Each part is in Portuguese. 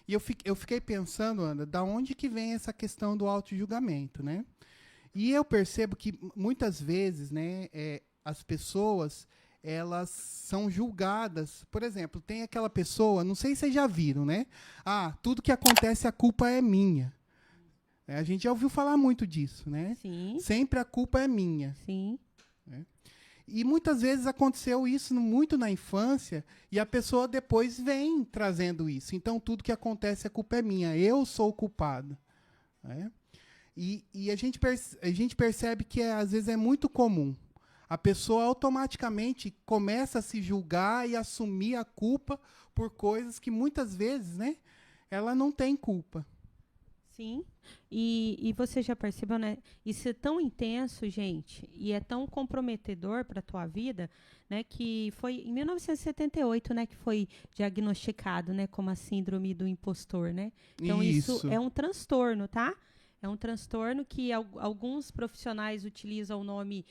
E eu fiquei pensando, Ana, da onde que vem essa questão do auto-julgamento, né? E eu percebo que muitas vezes, né, as pessoas, elas são julgadas. Por exemplo, tem aquela pessoa, não sei se vocês já viram, né? Ah, tudo que acontece, a culpa é minha. A gente já ouviu falar muito disso, né? Sim, Sempre a culpa é minha. sim. Né? E muitas vezes aconteceu isso muito na infância e a pessoa depois vem trazendo isso. Então, tudo que acontece, a culpa é minha. Eu sou o culpado. Né? E a gente percebe que às vezes é muito comum. A pessoa automaticamente começa a se julgar e assumir a culpa por coisas que muitas vezes, né, ela não tem culpa. Sim, e você já percebeu, né? Isso é tão intenso, gente, e é tão comprometedor para a tua vida, né? Que foi em 1978, né? Que foi diagnosticado, né? Como a síndrome do impostor, né? Então isso Isso. é um transtorno, tá? É um transtorno que alguns profissionais utilizam o nome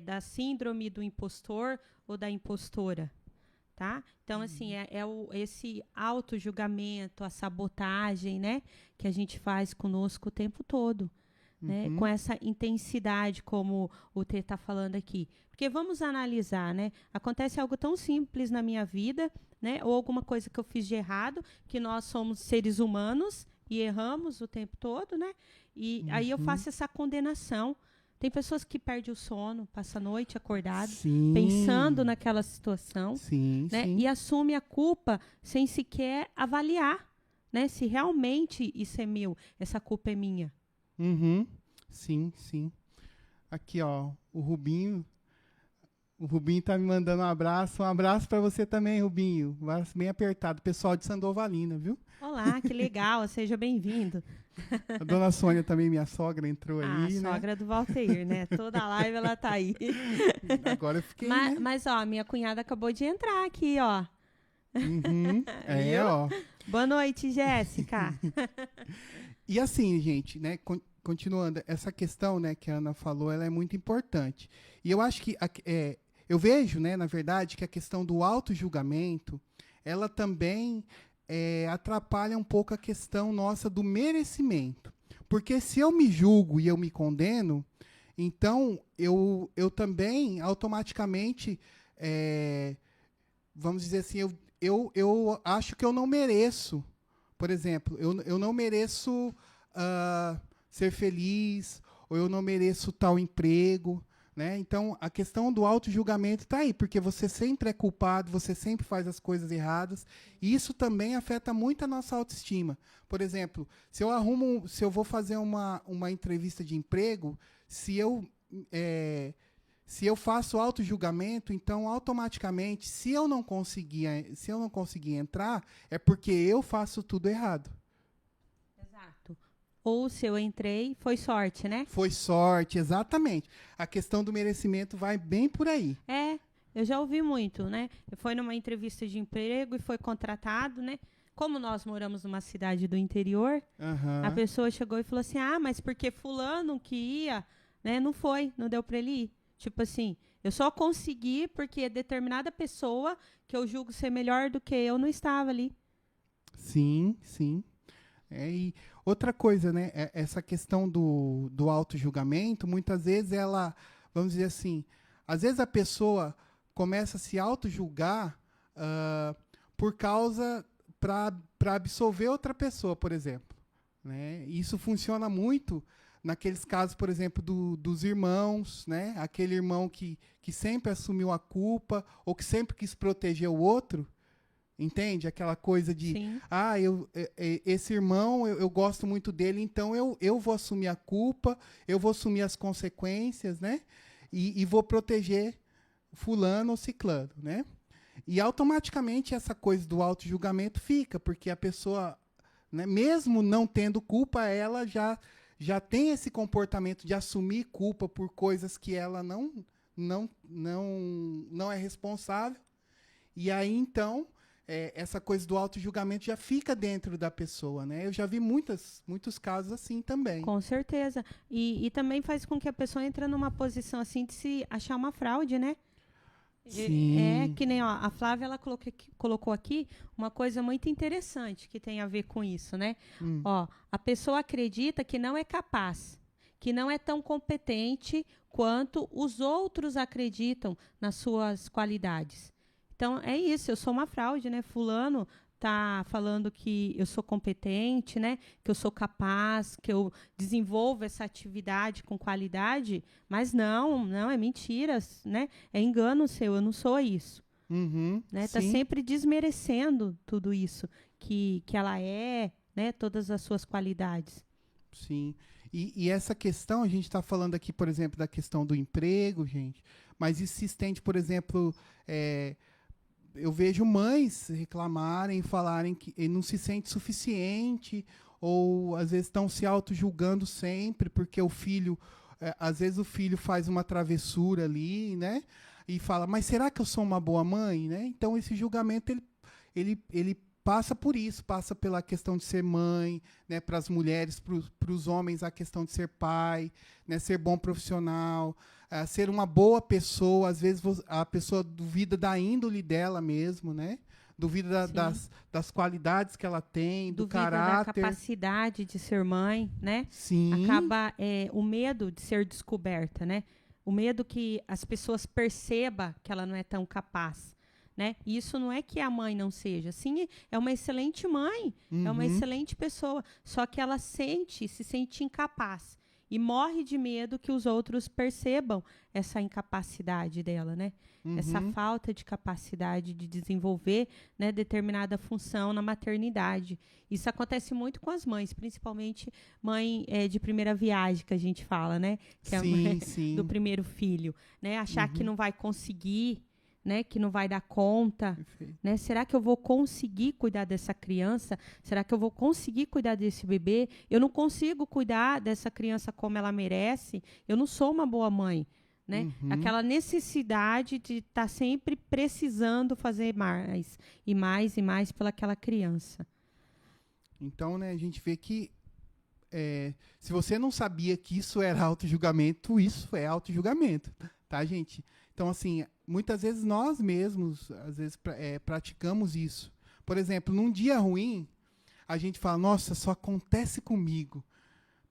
da síndrome do impostor ou da impostora, tá? Então, assim, esse auto-julgamento, a sabotagem, né? Que a gente faz conosco o tempo todo, né? Com Uhum. essa intensidade, como o T está falando aqui. Porque vamos analisar, né? Acontece algo tão simples na minha vida, né? Ou alguma coisa que eu fiz de errado, que nós somos seres humanos e erramos o tempo todo, né? E aí eu Uhum. faço essa condenação. Tem pessoas que perdem o sono, passa a noite acordado, pensando Sim. naquela situação, Sim, né? sim. E assume a culpa sem sequer avaliar, né? Se realmente isso é meu, essa culpa é minha. Uhum. Sim, sim. Aqui, ó, o Rubinho. O Rubinho tá me mandando um abraço. Um abraço para você também, Rubinho. Um abraço bem apertado. Pessoal de Sandovalina, viu? Olá, que legal, seja bem-vindo. A dona Sônia também, minha sogra, entrou Ah, a aí, né? sogra do Valteir, né? Toda live ela tá aí. Agora eu fiquei, Mas, né? mas, ó, minha cunhada acabou de entrar aqui, ó. Uhum. É, Viu? ó. Boa noite, Jéssica. E assim, gente, né? Continuando, essa questão, né, que a Ana falou, ela é muito importante. E eu acho que eu vejo, né, na verdade, que a questão do auto-julgamento, ela também atrapalha um pouco a questão nossa do merecimento. Porque se eu me julgo e eu me condeno, então eu também automaticamente, é, vamos dizer assim, eu acho que eu não mereço. Por exemplo, eu não mereço ser feliz, ou eu não mereço tal emprego. Né? Então, a questão do auto-julgamento está aí, porque você sempre é culpado, você sempre faz as coisas erradas, e isso também afeta muito a nossa autoestima. Por exemplo, se eu vou fazer uma entrevista de emprego, se eu é, se eu faço auto-julgamento, então automaticamente, se eu não conseguir entrar, é porque eu faço tudo errado. Exato. Ou se eu entrei, foi sorte, né? Foi sorte, exatamente. A questão do merecimento vai bem por aí. É, eu já ouvi muito, né? Foi numa entrevista de emprego e foi contratado, né? Como nós moramos numa cidade do interior, a Aham. pessoa chegou e falou assim: ah, mas porque fulano que ia, né? Não foi, não deu para ele ir. Tipo assim, eu só consegui porque determinada pessoa que eu julgo ser melhor do que eu não estava ali. Sim, sim. E outra coisa, né? Essa questão do auto-julgamento, muitas vezes ela, vamos dizer assim, às vezes a pessoa começa a se auto-julgar por causa para absolver outra pessoa, por exemplo. Né? Isso funciona muito naqueles casos, por exemplo, dos irmãos, né? Aquele irmão que sempre assumiu a culpa ou que sempre quis proteger o outro. Entende? Aquela coisa de, Sim, esse irmão, eu gosto muito dele, então eu vou assumir a culpa, eu vou assumir as consequências, né? E vou proteger fulano ou ciclano, né? E automaticamente essa coisa do auto-julgamento fica, porque a pessoa, né, mesmo não tendo culpa, ela já tem esse comportamento de assumir culpa por coisas que ela não é responsável. E aí, então, essa coisa do auto-julgamento já fica dentro da pessoa, né? Eu já vi muitos casos assim também. com certeza. E também faz com que a pessoa entre numa posição assim de se achar uma fraude, né? É Sim. que nem ó, a Flávia ela colocou aqui uma coisa muito interessante que tem a ver com isso, né? Hum. Ó, a pessoa acredita que não é capaz, que não é tão competente quanto os outros acreditam nas suas qualidades. Então é isso, eu sou uma fraude, né? Fulano tá falando que eu sou competente, né? Que eu sou capaz, que eu desenvolvo essa atividade com qualidade, mas não, é mentira, né? É engano seu, eu não sou isso, Uhum. né? Tá Sim. sempre desmerecendo tudo isso que ela é, né? Todas as suas qualidades. Sim. E essa questão, a gente está falando aqui, por exemplo, da questão do emprego, gente, mas isso se estende, por exemplo, é, eu vejo mães reclamarem, falarem que ele não se sente suficiente, ou às vezes estão se auto-julgando sempre, porque o filho, às vezes o filho faz uma travessura ali, né? E fala, mas será que eu sou uma boa mãe, né? Então esse julgamento ele passa por isso, passa pela questão de ser mãe, né? Para as mulheres, para os homens a questão de ser pai, né? Ser bom profissional, ser uma boa pessoa. Às vezes a pessoa duvida da índole dela mesmo, né? Duvida Sim. das qualidades que ela tem, do Duvida da caráter. capacidade de ser mãe, né? Sim. Acaba o medo de ser descoberta, né? O medo que as pessoas percebam que ela não é tão capaz, né? E isso não é que a mãe não seja, sim, é uma excelente mãe, é uma Uhum. excelente pessoa, só que ela se sente incapaz e morre de medo que os outros percebam essa incapacidade dela, né? Essa Uhum. falta de capacidade de desenvolver, né, determinada função na maternidade. Isso acontece muito com as mães, principalmente mãe de primeira viagem, que a gente fala, né? Que é a mãe Sim, do sim. primeiro filho, né? Achar que Uhum. não vai conseguir, né? Que não vai dar conta, Perfeito. né? Será que eu vou conseguir cuidar dessa criança? Será que eu vou conseguir cuidar desse bebê? Eu não consigo cuidar dessa criança como ela merece. Eu não sou uma boa mãe, né? Uhum. Aquela necessidade de estar sempre precisando fazer mais e mais e mais pelaquela criança. Então, né, a gente vê que se você não sabia que isso era auto-julgamento, isso é auto-julgamento, tá, gente? Então, assim, muitas vezes nós mesmos, às vezes, praticamos isso. Por exemplo, num dia ruim, a gente fala, nossa, só acontece comigo.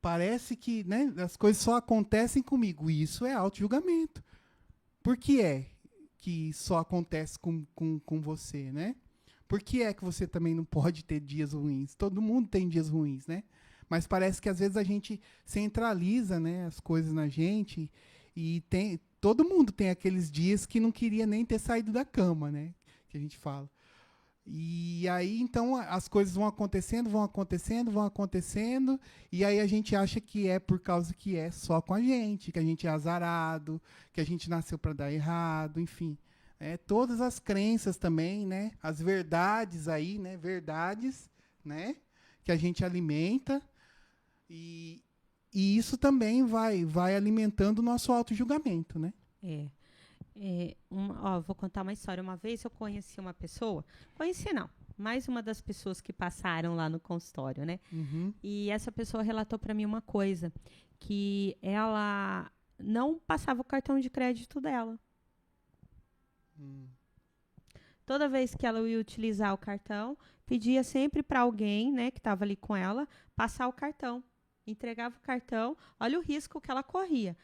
Parece que, né, as coisas só acontecem comigo. E isso é auto-julgamento. Por que é que só acontece com você, né? Por que é que você também não pode ter dias ruins? Todo mundo tem dias ruins, né? Mas parece que às vezes a gente centraliza, né, as coisas na gente e todo mundo tem aqueles dias que não queria nem ter saído da cama, né? Que a gente fala. E aí, então, as coisas vão acontecendo, vão acontecendo, vão acontecendo, e aí a gente acha que é por causa que é só com a gente, que a gente é azarado, que a gente nasceu para dar errado, enfim. Todas as crenças também, né? As verdades aí, né? Verdades, né? Que a gente alimenta, e, e isso também vai alimentando o nosso auto-julgamento, né? É. Vou contar uma história. Uma vez eu conheci uma pessoa, conheci não, mais uma das pessoas que passaram lá no consultório, né? Uhum. E essa pessoa relatou para mim uma coisa, que ela não passava o cartão de crédito dela. Toda vez que ela ia utilizar o cartão, pedia sempre para alguém, né, que estava ali com ela, passar o cartão. Entregava o cartão, olha o risco que ela corria.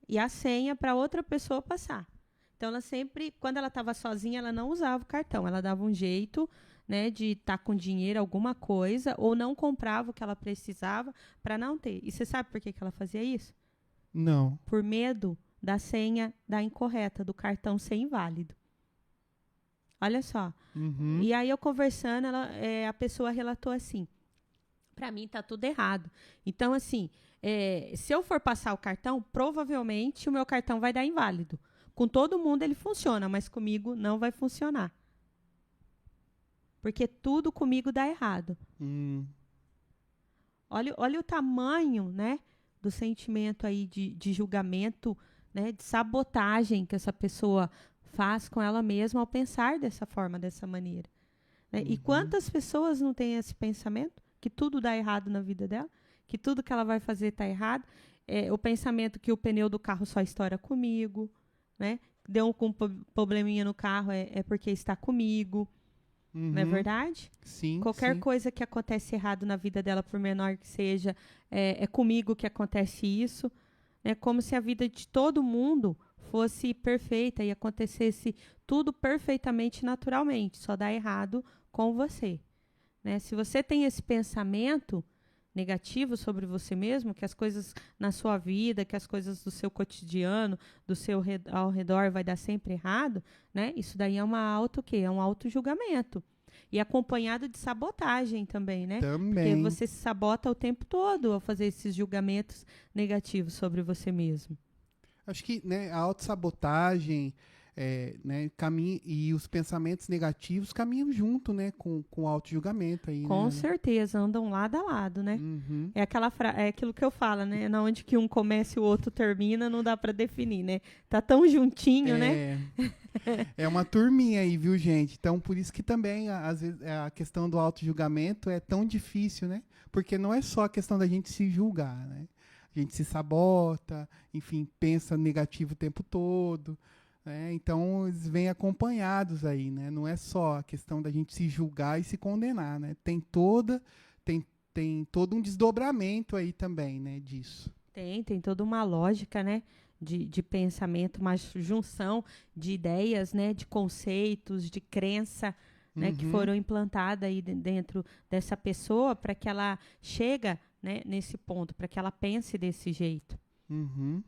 E a senha para outra pessoa passar. Então, ela sempre, quando ela estava sozinha, ela não usava o cartão. Ela dava um jeito, né, de estar com dinheiro, alguma coisa, ou não comprava o que ela precisava para não ter. E você sabe por que ela fazia isso? Não. Por medo da senha dar incorreta, do cartão ser inválido. Olha só. Uhum. E aí, eu conversando, a pessoa relatou assim: para mim tá tudo errado. Então, assim, se eu for passar o cartão, provavelmente o meu cartão vai dar inválido. Com todo mundo ele funciona, mas comigo não vai funcionar. Porque tudo comigo dá errado. Hum. Olha o tamanho, né, do sentimento aí de julgamento, né, de sabotagem que essa pessoa faz com ela mesma ao pensar dessa forma, dessa maneira. Né? E Uhum. quantas pessoas não têm esse pensamento? Que tudo dá errado na vida dela? Que tudo que ela vai fazer está errado? O pensamento que o pneu do carro só estoura comigo, né? deu um probleminha no carro, é porque está comigo. Não é verdade? Sim. Qualquer coisa que acontece errado na vida dela, por menor que seja, é comigo que acontece isso. É como se a vida de todo mundo fosse perfeita e acontecesse tudo perfeitamente naturalmente. Só dá errado com você. Né? Se você tem esse pensamento negativo sobre você mesmo, que as coisas na sua vida, que as coisas do seu cotidiano, ao redor vai dar sempre errado, né? Isso daí é um auto-julgamento. E acompanhado de sabotagem também, né? Também. Porque você se sabota o tempo todo ao fazer esses julgamentos negativos sobre você mesmo. Acho que, né, a autossabotagem, né, e os pensamentos negativos caminham junto, né, com o auto-julgamento aí, Com né? certeza, andam lado a lado, né? Uhum. É aquilo que eu falo, né? Na onde que um começa e o outro termina, não dá para definir, né? Tá tão juntinho, né? É uma turminha aí, viu, gente? Então, por isso que também, às vezes, a questão do auto-julgamento é tão difícil, né? Porque não é só a questão da gente se julgar, né? A gente se sabota, enfim, pensa negativo o tempo todo, né? Então, eles vêm acompanhados aí, né? Não é só a questão da gente se julgar e se condenar, né? Tem todo um desdobramento aí também, né, disso. Tem toda uma lógica, né? De pensamento, uma junção de ideias, né? De conceitos, de crença, né? Que foram implantadas aí dentro dessa pessoa para que ela chega, né, nesse ponto, para que ela pense desse jeito. Uhum.